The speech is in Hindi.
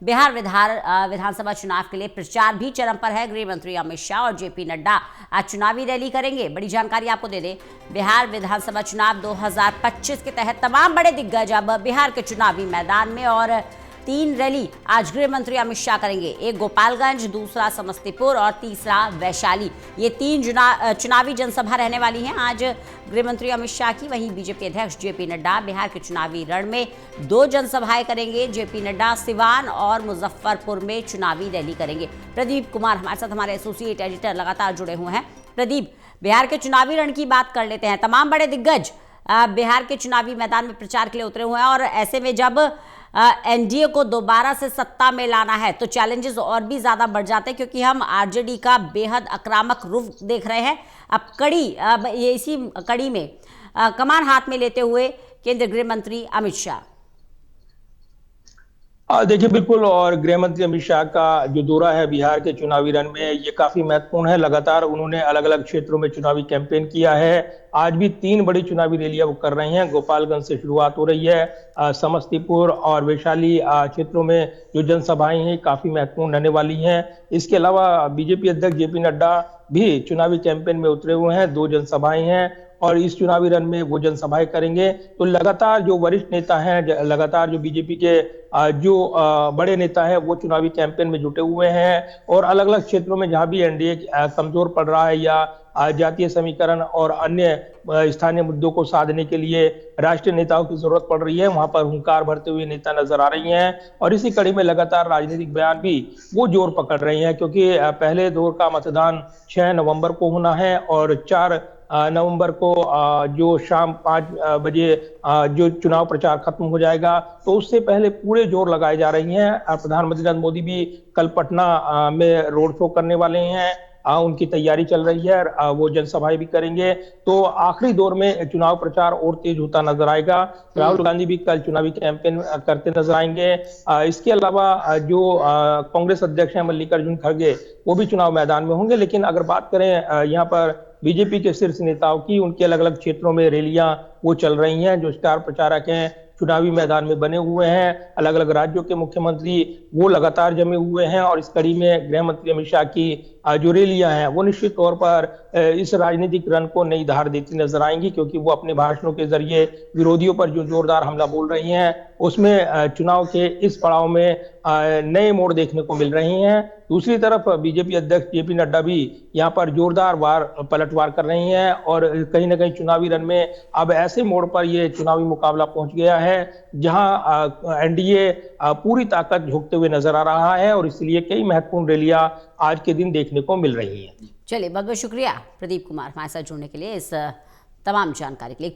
बिहार विधानसभा चुनाव के लिए प्रचार भी चरम पर है। गृह मंत्री अमित शाह और जेपी नड्डा आज चुनावी रैली करेंगे। बड़ी जानकारी आपको दे दें, बिहार विधानसभा चुनाव 2025 के तहत तमाम बड़े दिग्गज अब बिहार के चुनावी मैदान में और 3 रैली आज गृह मंत्री अमित शाह करेंगे। एक गोपालगंज, दूसरा समस्तीपुर और तीसरा वैशाली। ये 3 चुनावी जनसभा रहने वाली हैं आज गृह मंत्री अमित शाह की। वहीं बीजेपी अध्यक्ष जेपी नड्डा बिहार के चुनावी रण में 2 जनसभाएं करेंगे। जेपी नड्डा सिवान और मुजफ्फरपुर में चुनावी रैली करेंगे। प्रदीप कुमार हमारे साथ, हमारे एसोसिएट एडिटर लगातार जुड़े हुए हैं। प्रदीप, बिहार के चुनावी रण की बात कर लेते हैं। तमाम बड़े दिग्गज बिहार के चुनावी मैदान में प्रचार के लिए उतरे हुए हैं और ऐसे में जब एनडीए को दोबारा से सत्ता में लाना है तो चैलेंजेस और भी ज्यादा बढ़ जाते हैं, क्योंकि हम आरजेडी का बेहद आक्रामक रुख देख रहे हैं। अब इसी कड़ी में कमान हाथ में लेते हुए केंद्रीय गृह मंत्री अमित शाह। देखिए, बिल्कुल, और गृह मंत्री अमित शाह का जो दौरा है बिहार के चुनावी रण में, ये काफी महत्वपूर्ण है। लगातार उन्होंने अलग अलग क्षेत्रों में चुनावी कैंपेन किया है। आज भी 3 बड़ी चुनावी रैलियां वो कर रहे हैं। गोपालगंज से शुरुआत हो रही है, समस्तीपुर और वैशाली क्षेत्रों में जो जनसभाएं हैं काफी महत्वपूर्ण रहने वाली हैं। इसके अलावा बीजेपी अध्यक्ष जेपी नड्डा भी चुनावी कैंपेन में उतरे हुए हैं। 2 जनसभाएं हैं और इस चुनावी रण में वो जनसभाएं करेंगे। तो लगातार जो वरिष्ठ नेता हैं, लगातार जो बीजेपी के जो बड़े नेता हैं, वो चुनावी कैंपेन में जुटे हुए हैं और अलग अलग क्षेत्रों में जहां भी एनडीए कमजोर पड़ रहा है या जातीय समीकरण और अन्य स्थानीय मुद्दों को साधने के लिए राष्ट्रीय नेताओं की जरूरत पड़ रही है, वहां पर हुंकार भरते हुए नेता नजर आ रही हैं। और इसी कड़ी में लगातार राजनीतिक बयान भी वो जोर पकड़ रहे हैं, क्योंकि पहले दौर का मतदान 6 नवंबर को होना है और 4 नवंबर को जो शाम 5 बजे जो चुनाव प्रचार खत्म हो जाएगा, तो उससे पहले पूरे जोर लगाए जा रही हैं। प्रधानमंत्री नरेंद्र मोदी भी कल पटना में रोड शो करने वाले हैं। उनकी तैयारी चल रही है, वो जनसभाएं भी करेंगे। तो आखिरी दौर में चुनाव प्रचार और तेज होता नजर आएगा। राहुल गांधी भी कल चुनावी कैंपेन करते नजर आएंगे। इसके अलावा जो कांग्रेस अध्यक्ष हैं मल्लिकार्जुन खड़गे, वो भी चुनाव मैदान में होंगे। लेकिन अगर बात करें यहाँ पर बीजेपी के शीर्ष नेताओं की, उनके अलग अलग क्षेत्रों में रैलियां वो चल रही हैं। जो स्टार प्रचारक हैं चुनावी मैदान में बने हुए हैं, अलग अलग राज्यों के मुख्यमंत्री वो लगातार जमे हुए हैं। और इस कड़ी में गृह मंत्री अमित शाह की जो रैलियां हैं वो निश्चित तौर पर इस राजनीतिक रण को नई धार देती नजर आएंगी, क्योंकि वो अपने भाषणों के जरिए विरोधियों पर जो जोरदार हमला बोल रही हैं, उसमें चुनाव के इस पड़ाव में नए मोड़ देखने को मिल रही हैं। दूसरी तरफ बीजेपी अध्यक्ष जेपी नड्डा भी यहाँ पर जोरदार पलटवार कर रही हैं और कहीं ना कहीं चुनावी रण में अब ऐसे मोड़ पर ये चुनावी मुकाबला पहुंच गया है जहां एनडीए पूरी ताकत झोंकते हुए नजर आ रहा है और इसलिए कई महत्वपूर्ण रैलियां आज के दिन देखने को मिल रही हैं। चलिए, बहुत बहुत शुक्रिया प्रदीप कुमार हमारे साथ जुड़ने के लिए, इस तमाम जानकारी के लिए।